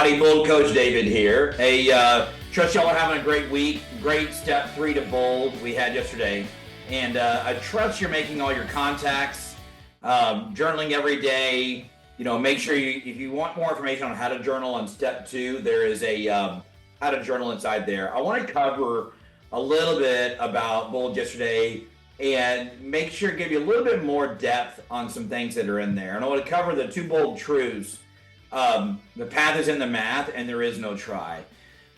everybody. Bold Coach David here. Hey, trust y'all are having a great week. Great step 3 to bold we had yesterday. And I trust you're making all your contacts, journaling every day. You know, make sure if you want more information on how to journal on step 2, there is a how to journal inside there. I want to cover a little bit about bold yesterday and make sure to give you a little bit more depth on some things that are in there. And I want to cover the 2 bold truths. The path is in the math and there is no try.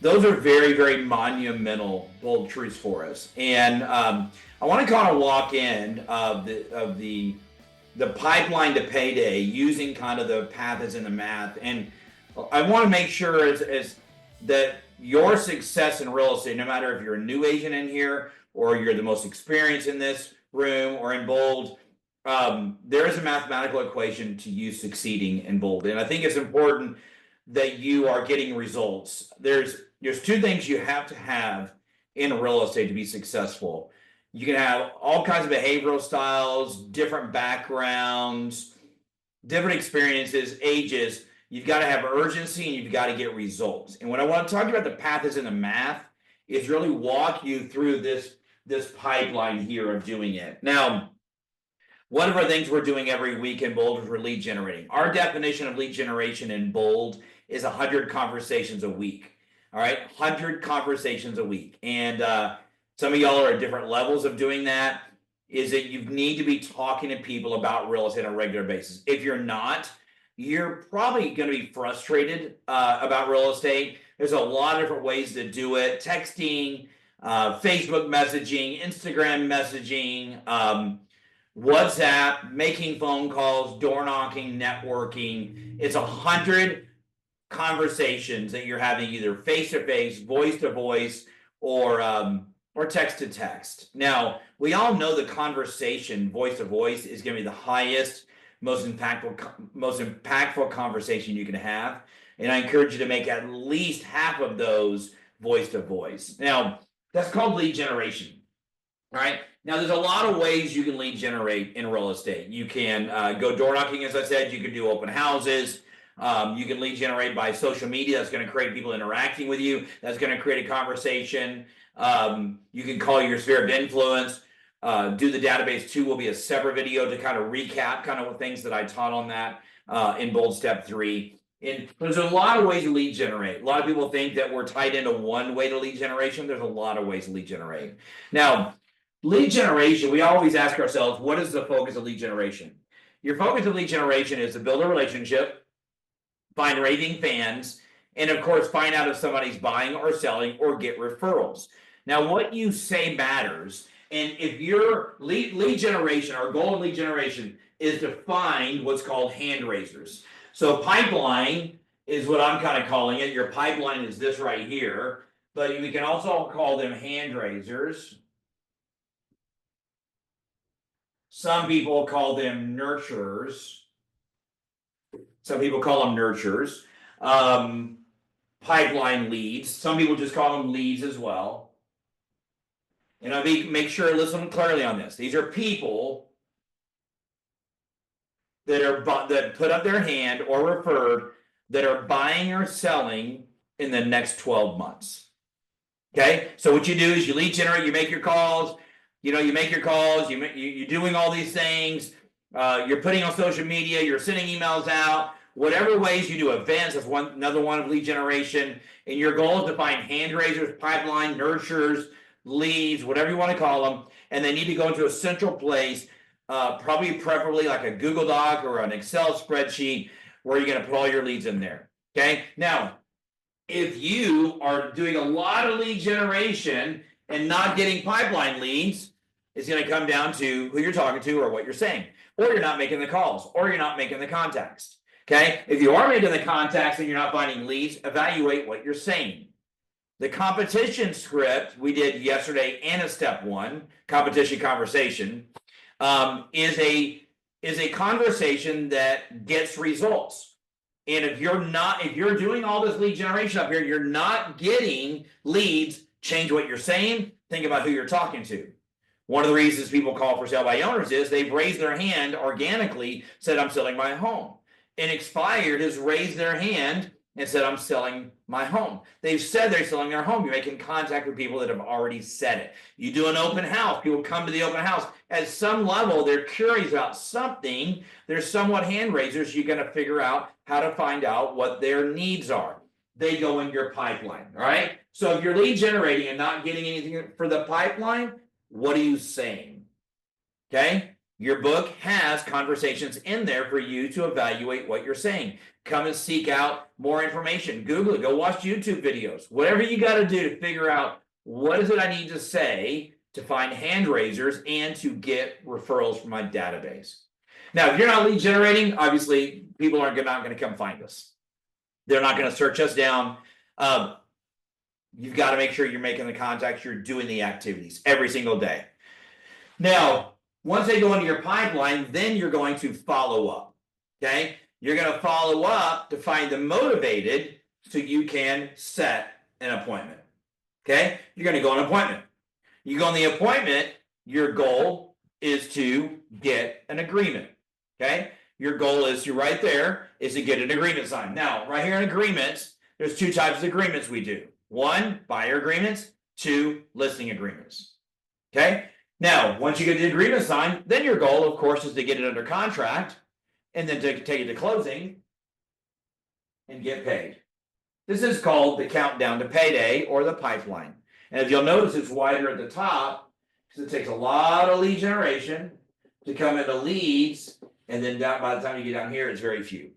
Those are very, very monumental bold truths for us. And I want to kind of walk in of the pipeline to payday using kind of the path is in the math. And I want to make sure is that your success in real estate, no matter if you're a new agent in here or you're the most experienced in this room or in bold, there is a mathematical equation to you succeeding in bold. And I think it's important that you are getting results. There's 2 things you have to have in real estate to be successful. You can have all kinds of behavioral styles, different backgrounds, different experiences, ages. You've got to have urgency and you've got to get results. And what I want to talk about the path is in the math is really walk you through this pipeline here of doing it. Now, one of our things we're doing every week in bold is we're lead generating. Our definition of lead generation in bold is 100 conversations a week. All right, 100 conversations a week. And some of y'all are at different levels of doing that. Is that you need to be talking to people about real estate on a regular basis. If you're not, you're probably going to be frustrated about real estate. There's a lot of different ways to do it. Texting, Facebook messaging, Instagram messaging, WhatsApp, making phone calls, door knocking, networking. It's 100 conversations that you're having either face-to-face, voice-to-voice, or text-to-text. Now, we all know the conversation, voice-to-voice, is going to be the highest, most impactful conversation you can have. And I encourage you to make at least half of those voice-to-voice. Now, that's called lead generation. All right. Now, there's a lot of ways you can lead generate in real estate. You can go door knocking, as I said. You can do open houses. You can lead generate by social media. That's going to create people interacting with you. That's going to create a conversation. You can call your sphere of influence. Do the database 2 will be a separate video to kind of recap kind of what things that I taught on that in bold step 3. And there's a lot of ways to lead generate. A lot of people think that we're tied into one way to lead generation. There's a lot of ways to lead generate. Now, lead generation, we always ask ourselves, what is the focus of lead generation? Your focus of lead generation is to build a relationship, find raving fans, and of course, find out if somebody's buying or selling or get referrals. Now, what you say matters. And if your lead generation, our goal of lead generation is to find what's called hand raisers. So pipeline is what I'm kind of calling it. Your pipeline is this right here, but we can also call them hand raisers. Some people call them nurturers. Some people call them nurturers. Pipeline leads. Some people just call them leads as well. And I'll make sure, listen clearly on this. These are people that put up their hand or referred that are buying or selling in the next 12 months. Okay, so what you do is you lead generate, you make your calls. You're doing all these things. You're putting on social media. You're sending emails out. Whatever ways you do events, that's another one of lead generation. And your goal is to find hand raisers, pipeline, nurturers, leads, whatever you want to call them. And they need to go into a central place, preferably like a Google Doc or an Excel spreadsheet where you're going to put all your leads in there. Okay. Now, if you are doing a lot of lead generation and not getting pipeline leads, it's going to come down to who you're talking to or what you're saying, or you're not making the calls, or you're not making the contacts. Okay. If you are making the contacts and you're not finding leads, evaluate what you're saying. The competition script we did yesterday and a step 1 competition conversation is a conversation that gets results. And if you're doing all this lead generation up here, you're not getting leads, change what you're saying, think about who you're talking to. One of the reasons people call for sale by owners is they've raised their hand organically, said, I'm selling my home. And Expired has raised their hand and said, I'm selling my home. They've said they're selling their home. You're making contact with people that have already said it. You do an open house. People come to the open house. At some level, they're curious about something. They're somewhat hand raisers. You're going to figure out how to find out what their needs are. They go in your pipeline, all right? So if you're lead generating and not getting anything for the pipeline, what are you saying? Okay? Your book has conversations in there for you to evaluate what you're saying. Come and seek out more information. Google it. Go watch YouTube videos. Whatever you got to do to figure out what is it I need to say to find hand raisers and to get referrals from my database. Now, if you're not lead generating, obviously people are not going to come find us. They're not going to search us down. You've got to make sure you're making the contacts, you're doing the activities every single day. Now, once they go into your pipeline, then you're going to follow up, okay? You're going to follow up to find them motivated so you can set an appointment, okay? You're going to go on an appointment. You go on the appointment, your goal is to get an agreement, okay? Your goal is to, right there, is to get an agreement signed. Now, right here in agreements, there's two types of agreements we do. One, buyer agreements. Two, listing agreements, okay? Now, once you get the agreement signed, then your goal, of course, is to get it under contract and then to take it to closing and get paid. This is called the countdown to payday or the pipeline. And if you'll notice, it's wider at the top because it takes a lot of lead generation to come into leads, and then down by the time you get down here, it's very few.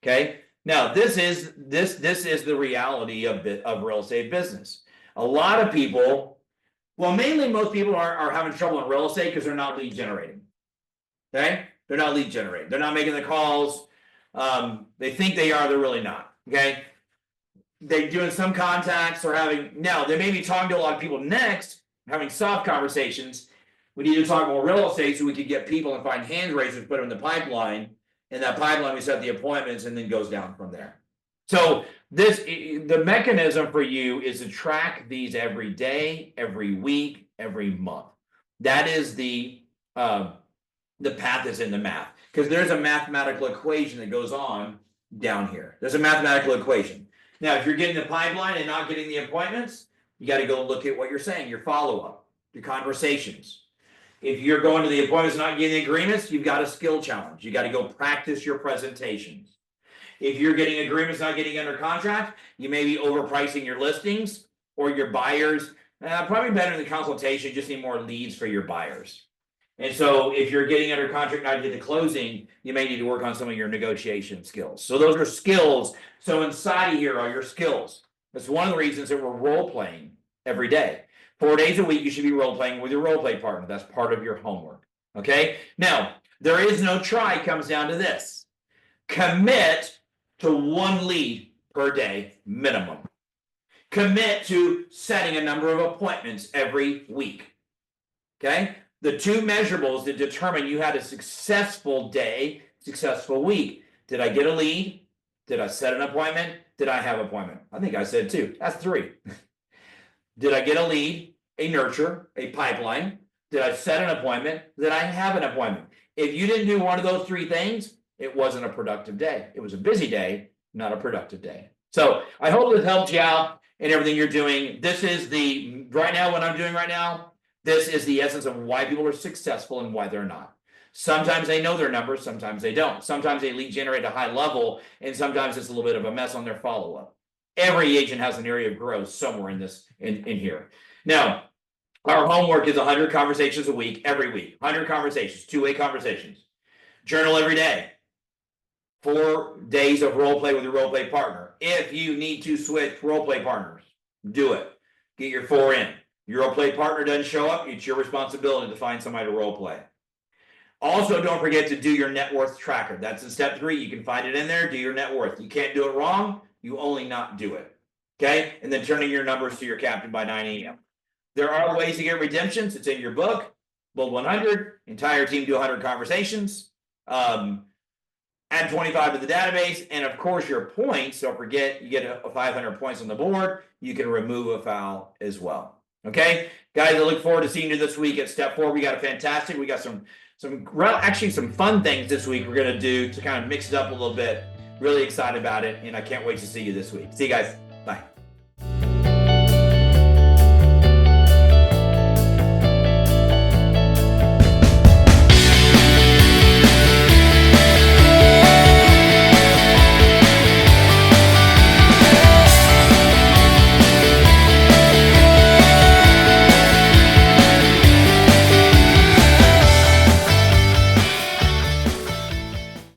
Okay. Now, this is the reality of real estate business. A lot of people. Well, mainly most people are having trouble in real estate because they're not lead generating. Okay? They're not lead generating. They're not making the calls. They think they are, they're really not. Okay? They're doing some contacts or now they may be talking to a lot of people next, having soft conversations. We need to talk more real estate so we can get people and find hand raisers, put them in the pipeline. In that pipeline, we set the appointments and then goes down from there. So the mechanism for you is to track these every day, every week, every month. That is the path that's in the math, because there's a mathematical equation that goes on down here. There's a mathematical equation. Now, if you're getting the pipeline and not getting the appointments, you got to go look at what you're saying, your follow-up, your conversations. If you're going to the appointments and not getting the agreements, you've got a skill challenge. You got to go practice your presentations. If you're getting agreements, not getting under contract, you may be overpricing your listings or your buyers. Probably better in the consultation, you just need more leads for your buyers. And so if you're getting under contract, not get the closing, you may need to work on some of your negotiation skills. So those are skills. So inside of here are your skills. That's one of the reasons that we're role playing every day. 4 days a week, you should be role playing with your role play partner. That's part of your homework. Okay. Now, there is no try, comes down to this. Commit to 1 lead per day minimum. Commit to setting a number of appointments every week. Okay? The two measurables that determine you had a successful day, successful week. Did I get a lead? Did I set an appointment? Did I have an appointment? I think I said 2. That's 3. Did I get a lead, a nurture, a pipeline? Did I set an appointment? Did I have an appointment? If you didn't do one of those 3 things, it wasn't a productive day. It was a busy day, not a productive day. So I hope this helped you out in everything you're doing. This is what I'm doing right now, this is the essence of why people are successful and why they're not. Sometimes they know their numbers, sometimes they don't. Sometimes they lead generate a high level, and sometimes it's a little bit of a mess on their follow-up. Every agent has an area of growth somewhere in here. Now, our homework is 100 conversations a week, every week. 100 conversations, 2-way conversations. Journal every day. 4 days of role play with your role play partner. If you need to switch role play partners, do it. Get your 4 in. Your role play partner doesn't show up, it's your responsibility to find somebody to role play. Also, don't forget to do your net worth tracker. That's in step 3. You can find it in there. Do your net worth. You can't do it wrong. You only not do it. Okay? And then turning your numbers to your captain by 9 a.m. There are ways to get redemptions. It's in your book. Bold 100. Entire team do 100 conversations. Add 25 to the database. And of course, your points. Don't forget, you get 500 points on the board. You can remove a foul as well. Okay? Guys, I look forward to seeing you this week at step 4. We got some fun things this week we're going to do to kind of mix it up a little bit. Really excited about it, and I can't wait to see you this week. See you guys. Bye.